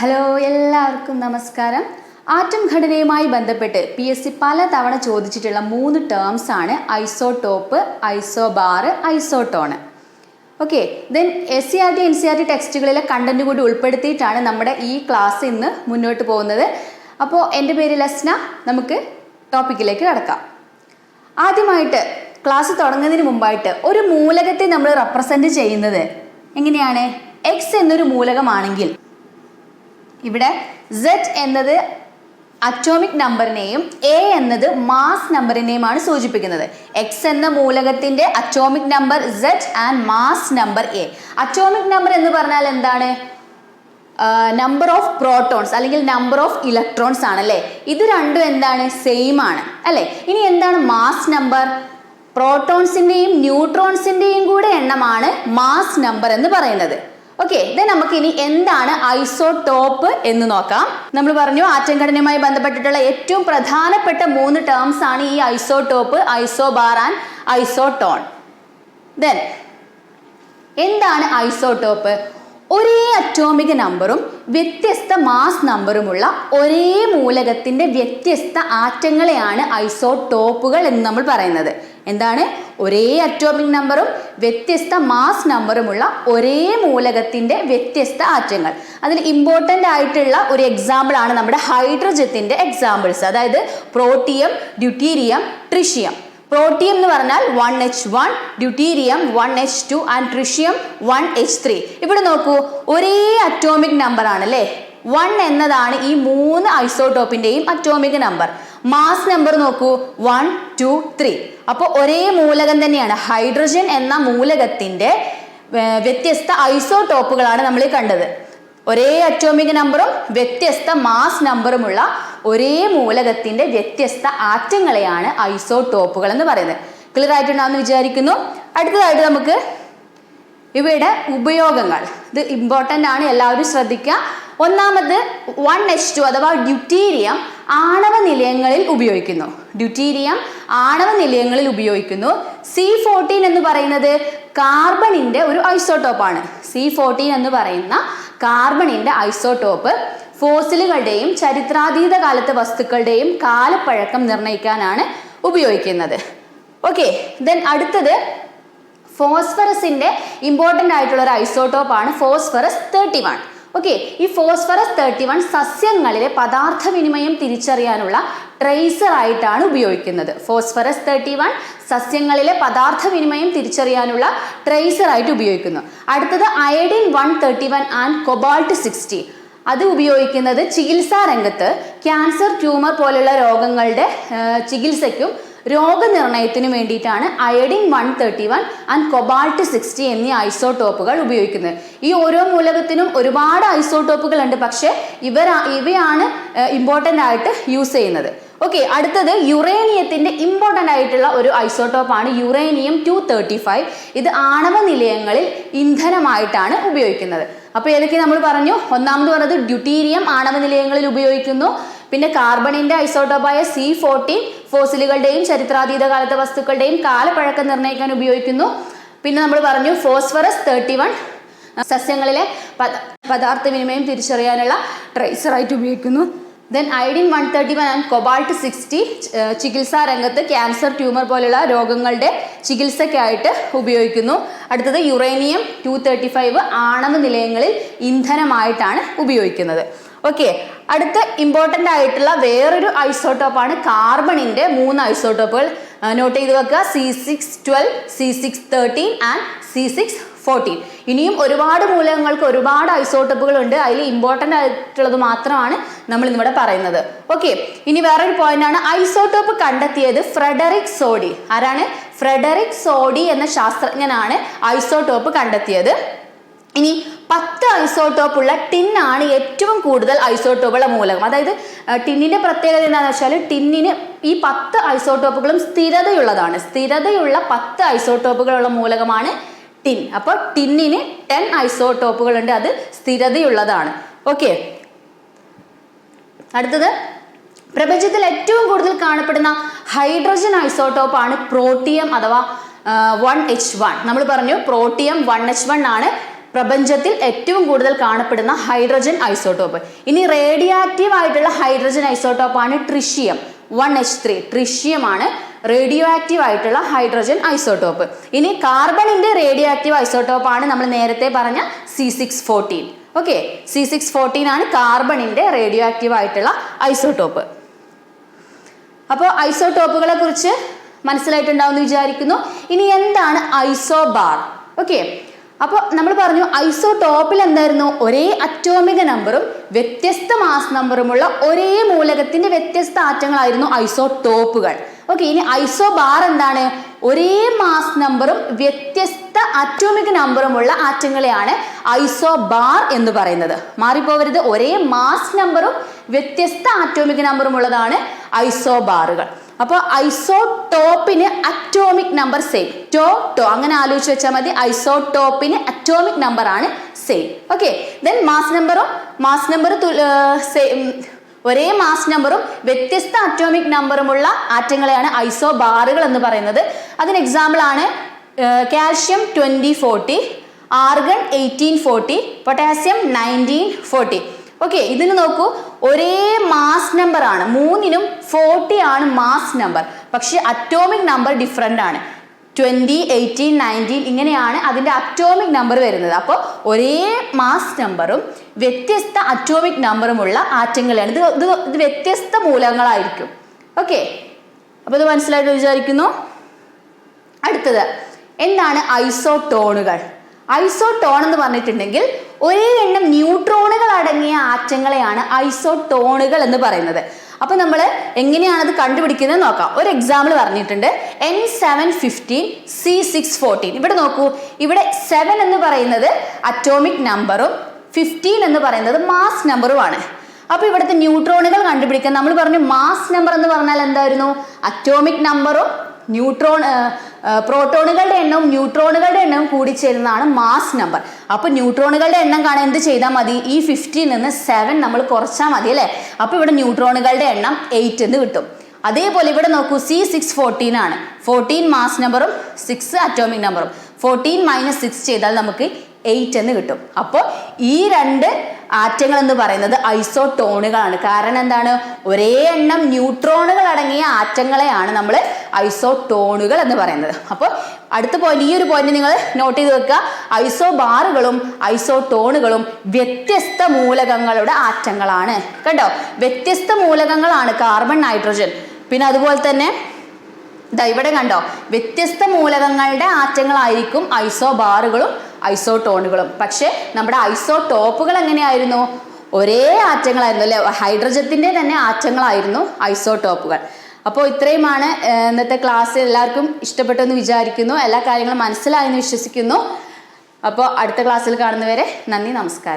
Hello, എല്ലാവർക്കും നമസ്കാരം. Atom ഘടനയുമായി ബന്ധപ്പെട്ട് PSC പലതവണ ചോദിച്ചിട്ടുള്ള 3 ടേംസ് ആണ് isotope, isobar, isotone. Okay, then SCERT NCERT ടെക്സ്റ്റുകളിലെ കണ്ടന്റ് കൂടി ഉൾപ്പെടുത്തിയിട്ടാണ് നമ്മുടെ ഈ ക്ലാസ് ഇന്ന് മുന്നോട്ട് പോകുന്നത്. അപ്പോൾ എൻ്റെ പേര് ലസ്ന. നമുക്ക് ടോപ്പിക്കിലേക്ക് കടക്കാം. ആദ്യമായിട്ട് ക്ലാസ് തുടങ്ങുന്നതിന് മുമ്പായിട്ട് ഒരു മൂലകത്തെ നമ്മൾ റെപ്രസെൻറ്റ് ചെയ്യുന്നത് എങ്ങനെയാണ്? എക്സ് എന്നൊരു മൂലകമാണെങ്കിൽ ഇവിടെ Z എന്നത് അറ്റോമിക് നമ്പറിനെയും A എന്നത് മാസ് നമ്പറിനെയുമാണ് സൂചിപ്പിക്കുന്നത്. എക്സ് എന്ന മൂലകത്തിന്റെ atomic number Z and mass number A. Atomic number എന്ന് പറഞ്ഞാൽ എന്താണ്? നമ്പർ ഓഫ് പ്രോട്ടോൺസ് അല്ലെങ്കിൽ നമ്പർ ഓഫ് ഇലക്ട്രോൺസ് ആണല്ലേ. ഇത് രണ്ടും എന്താണ്? സെയിം ആണ് അല്ലേ. ഇനി എന്താണ് മാസ് നമ്പർ? പ്രോട്ടോൺസിന്റെയും ന്യൂട്രോൺസിന്റെയും കൂടെ എണ്ണമാണ് മാസ് നമ്പർ എന്ന് പറയുന്നത്. ഓക്കെ, ദെൻ നമുക്ക് ഇനി എന്താണ് ഐസോടോപ്പ് എന്ന് നോക്കാം. നമ്മൾ പറഞ്ഞു ആറ്റം ഘടനയുമായി ബന്ധപ്പെട്ടിട്ടുള്ള ഏറ്റവും പ്രധാനപ്പെട്ട 3 ടേംസ് ആണ് ഈ isotope, isobar and isotone. Then എന്താണ് ഐസോടോപ്പ്? ഒരേ അറ്റോമിക് നമ്പറും വ്യത്യസ്ത മാസ് നമ്പറുമുള്ള ഒരേ മൂലകത്തിന്റെ വ്യത്യസ്ത ആറ്റങ്ങളെയാണ് ഐസോടോപ്പുകൾ എന്ന് നമ്മൾ പറയുന്നത്. എന്താണ്? ഒരേ അറ്റോമിക് നമ്പറും വ്യത്യസ്ത മാസ് നമ്പറുമുള്ള ഒരേ മൂലകത്തിന്റെ വ്യത്യസ്ത ആറ്റങ്ങൾ. അതിൽ ഇമ്പോർട്ടൻ്റ് ആയിട്ടുള്ള ഒരു എക്സാമ്പിൾ ആണ് നമ്മുടെ ഹൈഡ്രജത്തിന്റെ എക്സാമ്പിൾസ്. അതായത് പ്രോട്ടിയം, ഡ്യൂട്ടീരിയം, ട്രിഷ്യം. പ്രോട്ടിയം എന്ന് പറഞ്ഞാൽ 1H1, deuterium 1H2 and tritium 1H3. ഇവിടെ നോക്കൂ, ഒരേ അറ്റോമിക് നമ്പർ ആണ് അല്ലേ. 1 എന്നതാണ് ഈ 3 ഐസോടോപ്പിന്റെയും അറ്റോമിക് നമ്പർ. മാസ് നമ്പർ നോക്കൂ, 1, 2, 3. അപ്പോൾ ഒരേ മൂലകം തന്നെയാണ്. ഹൈഡ്രജൻ എന്ന മൂലകത്തിന്റെ വ്യത്യസ്ത ഐസോടോപ്പുകളാണ് നമ്മൾ കണ്ടത്. ഒരേ അറ്റോമിക് നമ്പറും വ്യത്യസ്ത മാസ് നമ്പറുമുള്ള ഒരേ മൂലകത്തിന്റെ വ്യത്യസ്ത ആറ്റങ്ങളെയാണ് ഐസോടോപ്പുകൾ എന്ന് പറയുന്നത്. ക്ലിയർ ആയിട്ടുണ്ടാവുമെന്ന് വിചാരിക്കുന്നു. അടുത്തതായിട്ട് നമുക്ക് ഇവയുടെ ഉപയോഗങ്ങൾ, ഇത് ഇമ്പോർട്ടൻ്റ് ആണ്, എല്ലാവരും ശ്രദ്ധിക്കുക. ഒന്നാമത് 1H2 അഥവാ ഡ്യൂട്ടീരിയം ആണവ നിലയങ്ങളിൽ ഉപയോഗിക്കുന്നു. ഡ്യൂട്ടീരിയം ആണവ നിലയങ്ങളിൽ ഉപയോഗിക്കുന്നു. C14 എന്ന് പറയുന്നത് കാർബണിന്റെ ഒരു ഐസോടോപ്പാണ്. C14 എന്ന് പറയുന്ന കാർബണിന്റെ ഐസോടോപ്പ് ഫോസിലുകളുടെയും ചരിത്രാതീത കാലത്തെ വസ്തുക്കളുടെയും കാലപ്പഴക്കം നിർണ്ണയിക്കാനാണ് ഉപയോഗിക്കുന്നത്. ഓക്കെ, ദെൻ അടുത്തത് ഫോസ്ഫറസിന്റെ ഇമ്പോർട്ടൻ്റ് ആയിട്ടുള്ള ഒരു ഐസോടോപ്പാണ് ഫോസ്ഫറസ് 31. ഓക്കെ, ഈ ഫോസ്ഫറസ് 31 സസ്യങ്ങളിലെ പദാർത്ഥ വിനിമയം തിരിച്ചറിയാനുള്ള ട്രേസർ ആയിട്ടാണ് ഉപയോഗിക്കുന്നത്. ഫോസ്ഫറസ് 31 സസ്യങ്ങളിലെ പദാർത്ഥ വിനിമയം തിരിച്ചറിയാനുള്ള ട്രേസർ ആയിട്ട് ഉപയോഗിക്കുന്നു. അടുത്തത് അയഡിൻ 131 ആൻഡ് കൊബാൾട്ട് 60. അത് ഉപയോഗിക്കുന്നത് ചികിത്സാ രംഗത്ത് ക്യാൻസർ, ട്യൂമർ പോലുള്ള രോഗങ്ങളുടെ ചികിത്സയ്ക്കും രോഗനിർണയത്തിനു വേണ്ടിയിട്ടാണ് അയഡിൻ 131 ആൻഡ് കൊബാൾട്ട് 60 എന്നീ ഐസോടോപ്പുകൾ ഉപയോഗിക്കുന്നത്. ഈ ഓരോ മൂലകത്തിനും ഒരുപാട് ഐസോടോപ്പുകൾ ഉണ്ട്, പക്ഷേ ഇവയാണ് ഇമ്പോർട്ടൻ്റ് ആയിട്ട് യൂസ് ചെയ്യുന്നത്. ഓക്കെ, അടുത്തത് യുറേനിയത്തിന്റെ ഇമ്പോർട്ടൻ്റ് ആയിട്ടുള്ള ഒരു ഐസോടോപ്പാണ് യുറേനിയം 235. ഇത് ആണവ നിലയങ്ങളിൽ ഇന്ധനമായിട്ടാണ് ഉപയോഗിക്കുന്നത്. അപ്പോൾ ഏതൊക്കെ നമ്മൾ പറഞ്ഞു? ഒന്നാമത് പറഞ്ഞത് ഡ്യൂട്ടീരിയം ആണവ നിലയങ്ങളിൽ ഉപയോഗിക്കുന്നു. പിന്നെ കാർബണിന്റെ ഐസോടോപ്പായ C14 ഫോസിലുകളുടെയും ചരിത്രാതീത കാലത്തെ വസ്തുക്കളുടെയും കാലപ്പഴക്കം നിർണ്ണയിക്കാൻ ഉപയോഗിക്കുന്നു. പിന്നെ നമ്മൾ പറഞ്ഞു ഫോസ്ഫറസ് 31 സസ്യങ്ങളിലെ പദാർത്ഥ വിനിമയം തിരിച്ചറിയാനുള്ള ട്രേസറായിട്ട് ഉപയോഗിക്കുന്നു. ദെൻ അയഡിൻ 131 ആൻഡ് കൊബാൾട്ട് 60 ചികിത്സാ രംഗത്ത് ക്യാൻസർ, ട്യൂമർ പോലുള്ള രോഗങ്ങളുടെ ചികിത്സയ്ക്കായിട്ട് ഉപയോഗിക്കുന്നു. അടുത്തത് യുറേനിയം 235 ആണവ നിലയങ്ങളിൽ ഇന്ധനമായിട്ടാണ് ഉപയോഗിക്കുന്നത്. ഓക്കെ, അടുത്ത ഇമ്പോർട്ടൻ്റ് ആയിട്ടുള്ള വേറൊരു ഐസോടോപ്പാണ് കാർബണിന്റെ 3 ഐസോടോപ്പുകൾ. നോട്ട് ചെയ്ത് വെക്കുക, C612, C613 ആൻഡ് C614. ഇനിയും ഒരുപാട് മൂലകങ്ങൾക്ക് ഒരുപാട് ഐസോടോപ്പുകൾ ഉണ്ട്. അതിൽ ഇമ്പോർട്ടൻ്റ് ആയിട്ടുള്ളത് മാത്രമാണ് നമ്മൾ ഇവിടെ പറയുന്നത്. ഓക്കെ, ഇനി വേറൊരു പോയിന്റ് ആണ്, ഐസോടോപ്പ് കണ്ടെത്തിയത് ഫ്രെഡറിക് സോഡി. ആരാണ്? ഫ്രെഡറിക് സോഡി എന്ന ശാസ്ത്രജ്ഞനാണ് ഐസോടോപ്പ് കണ്ടെത്തിയത്. ഇനി 10 ഐസോടോപ്പുള്ള ടിൻ ആണ് ഏറ്റവും കൂടുതൽ ഐസോടോപ്പുള്ള മൂലകം. അതായത് ടിന്നിന്റെ പ്രത്യേകത എന്താണെന്ന് വെച്ചാൽ ടിന്നിന് ഈ 10 ഐസോടോപ്പുകളും സ്ഥിരതയുള്ളതാണ്. സ്ഥിരതയുള്ള 10 ഐസോടോപ്പുകളുള്ള മൂലകമാണ് ടിൻ. അപ്പോൾ ടിന്നിന് 10 ഐസോടോപ്പുകൾ ഉണ്ട്, അത് സ്ഥിരതയുള്ളതാണ്. ഓക്കെ, അടുത്തത് പ്രപഞ്ചത്തിൽ ഏറ്റവും കൂടുതൽ കാണപ്പെടുന്ന ഹൈഡ്രജൻ ഐസോടോപ്പാണ് പ്രോട്ടിയം അഥവാ 1H1. നമ്മൾ പറഞ്ഞു പ്രോട്ടിയം 1H1 ആണ് പ്രപഞ്ചത്തിൽ ഏറ്റവും കൂടുതൽ കാണപ്പെടുന്ന ഹൈഡ്രജൻ ഐസോട്ടോപ്പ്. ഇനി റേഡിയോ ആക്റ്റീവ് ആയിട്ടുള്ള ഹൈഡ്രജൻ ഐസോട്ടോപ്പാണ് ട്രിഷ്യം 1H3. ട്രിഷ്യമാണ് റേഡിയോ ആക്റ്റീവ് ആയിട്ടുള്ള ഹൈഡ്രജൻ ഐസോട്ടോപ്പ്. ഇനി കാർബണിന്റെ റേഡിയോ ആക്റ്റീവ് ഐസോട്ടോപ്പാണ് നമ്മൾ നേരത്തെ പറഞ്ഞ C614. ഓക്കെ, C614 ആണ് കാർബണിന്റെ റേഡിയോ ആക്റ്റീവ് ആയിട്ടുള്ള ഐസോട്ടോപ്പ്. അപ്പോൾ ഐസോട്ടോപ്പുകളെ കുറിച്ച് മനസ്സിലായിട്ടുണ്ടാവുമെന്ന് വിചാരിക്കുന്നു. ഇനി എന്താണ് ഐസോബാർ? ഓക്കെ, അപ്പോൾ നമ്മൾ പറഞ്ഞു ഐസോടോപ്പിൽ എന്തായിരുന്നു, ഒരേ അറ്റോമിക നമ്പറും വ്യത്യസ്ത മാസ് നമ്പറുമുള്ള ഒരേ മൂലകത്തിന്റെ വ്യത്യസ്ത ആറ്റങ്ങളായിരുന്നു ഐസോടോപ്പുകൾ. ഓക്കെ, ഇനി ഐസോബാർ എന്താണ്, ഒരേ മാസ് നമ്പറും വ്യത്യസ്ത അറ്റോമിക് നമ്പറുമുള്ള ആറ്റങ്ങളെയാണ് ഐസോബാർ എന്ന് പറയുന്നത്. മാറിപ്പോകരുത്, ഒരേ മാസ് നമ്പറും വ്യത്യസ്ത അറ്റോമിക് നമ്പറും ഉള്ളതാണ് ഐസോബാറുകൾ. അപ്പോൾ ഐസോടോപ്പിന് അറ്റോമിക് നമ്പർ സെയിം, ടോ അങ്ങനെ ആലോചിച്ച് വെച്ചാൽ മതി. ഐസോടോപ്പിന് അറ്റോമിക് നമ്പർ ആണ് same. Okay, then mass number ഒരേ മാസ് നമ്പറും വ്യത്യസ്ത അറ്റോമിക് നമ്പറുമുള്ള ആറ്റങ്ങളെയാണ് ഐസോബാറുകൾ എന്ന് പറയുന്നത്. അതിന് എക്സാമ്പിൾ ആണ് കാൽഷ്യം 2040, ആർഗൺ 1840, പൊട്ടാസ്യം 1940. ഓക്കെ, ഇതിന് നോക്കൂ, ഒരേ മാസ് നമ്പർ ആണ്, മൂന്നിനും 40 ആണ് മാസ് നമ്പർ, പക്ഷെ അറ്റോമിക് നമ്പർ ഡിഫറെൻ്റ് ആണ്. 20, 18, 19 ഇങ്ങനെയാണ് അതിൻ്റെ അറ്റോമിക് നമ്പർ വരുന്നത്. അപ്പോൾ ഒരേ മാസ് നമ്പറും വ്യത്യസ്ത അറ്റോമിക് നമ്പറുമുള്ള ആറ്റങ്ങളാണ്. ഇത് വ്യത്യസ്ത മൂലകങ്ങളായിരിക്കും. ഓക്കെ, അപ്പോൾ ഇത് മനസ്സിലായിട്ട് വിചാരിക്കുന്നു. അടുത്തത് എന്താണ് ഐസോടോണുകൾ? ഐസോടോൺ എന്ന് പറഞ്ഞിട്ടുണ്ടെങ്കിൽ ഒരേ എണ്ണം ന്യൂട്രോണുകൾ അടങ്ങിയ ആറ്റങ്ങളെയാണ് ഐസോടോണുകൾ എന്ന് പറയുന്നത്. അപ്പൊ നമ്മൾ എങ്ങനെയാണ് അത് കണ്ടുപിടിക്കുന്നത് നോക്കാം. ഒരു എക്സാമ്പിൾ പറഞ്ഞിട്ടുണ്ട്, N715 C614. ഇവിടെ നോക്കൂ, ഇവിടെ 7 എന്ന് പറയുന്നത് അറ്റോമിക് നമ്പറും 15 എന്ന് പറയുന്നത് മാസ് നമ്പറുമാണ്. അപ്പൊ ഇവിടുത്തെ ന്യൂട്രോണുകൾ കണ്ടുപിടിക്കാൻ നമ്മൾ പറഞ്ഞു, മാസ് നമ്പർ എന്ന് പറഞ്ഞാൽ എന്തായിരുന്നു, അറ്റോമിക് നമ്പറും പ്രോട്ടോണുകളുടെ എണ്ണവും ന്യൂട്രോണുകളുടെ എണ്ണവും കൂടി ചേരുന്നതാണ് മാസ് നമ്പർ. അപ്പൊ ന്യൂട്രോണുകളുടെ എണ്ണം കാണാൻ എന്ത് ചെയ്താൽ മതി, ഈ 15 നിന്ന് 7 നമ്മൾ കുറച്ചാൽ മതി അല്ലേ. അപ്പൊ ഇവിടെ ന്യൂട്രോണുകളുടെ എണ്ണം 8 എന്ന് കിട്ടും. അതേപോലെ ഇവിടെ നോക്കൂ, C614 ആണ്, 14 മാസ് നമ്പറും 6 അറ്റോമിക് നമ്പറും. 14 - 6 ചെയ്താൽ നമുക്ക് 8 എന്ന് കിട്ടും. അപ്പോൾ ഈ രണ്ട് ആറ്റങ്ങൾ എന്ന് പറയുന്നത് ഐസോടോണുകളാണ്. കാരണം എന്താണ്, ഒരേ എണ്ണം ന്യൂട്രോണുകൾ അടങ്ങിയ ആറ്റങ്ങളെയാണ് നമ്മൾ ഐസോടോണുകൾ എന്ന് പറയുന്നത്. അപ്പോൾ അടുത്ത പോയിന്റ്, ഈ ഒരു പോയിന്റ് നിങ്ങൾ നോട്ട് ചെയ്ത് വെക്കുക. ഐസോബാറുകളും ഐസോടോണുകളും വ്യത്യസ്ത മൂലകങ്ങളുടെ ആറ്റങ്ങളാണ്. കണ്ടോ, വ്യത്യസ്ത മൂലകങ്ങളാണ് കാർബൺ, നൈട്രജൻ. പിന്നെ അതുപോലെ തന്നെ ഇവിടെ കണ്ടോ, വ്യത്യസ്ത മൂലകങ്ങളുടെ ആറ്റങ്ങളായിരിക്കും ഐസോബാറുകളും ഐസോടോണുകളും. പക്ഷെ നമ്മുടെ ഐസോടോപ്പുകൾ എങ്ങനെയായിരുന്നു, ഒരേ ആറ്റങ്ങളായിരുന്നു അല്ലെ, ഹൈഡ്രജത്തിന്റെ തന്നെ ആറ്റങ്ങളായിരുന്നു ഐസോടോപ്പുകൾ. അപ്പോൾ ഇത്രയുമാണ് ഇന്നത്തെ ക്ലാസ്. എല്ലാവർക്കും ഇഷ്ടപ്പെട്ടു എന്ന് വിചാരിക്കുന്നു, എല്ലാ കാര്യങ്ങളും മനസ്സിലായെന്ന് വിശ്വസിക്കുന്നു. അപ്പോൾ അടുത്ത ക്ലാസ്സിൽ കാണുന്നവരെ നന്ദി, നമസ്കാരം.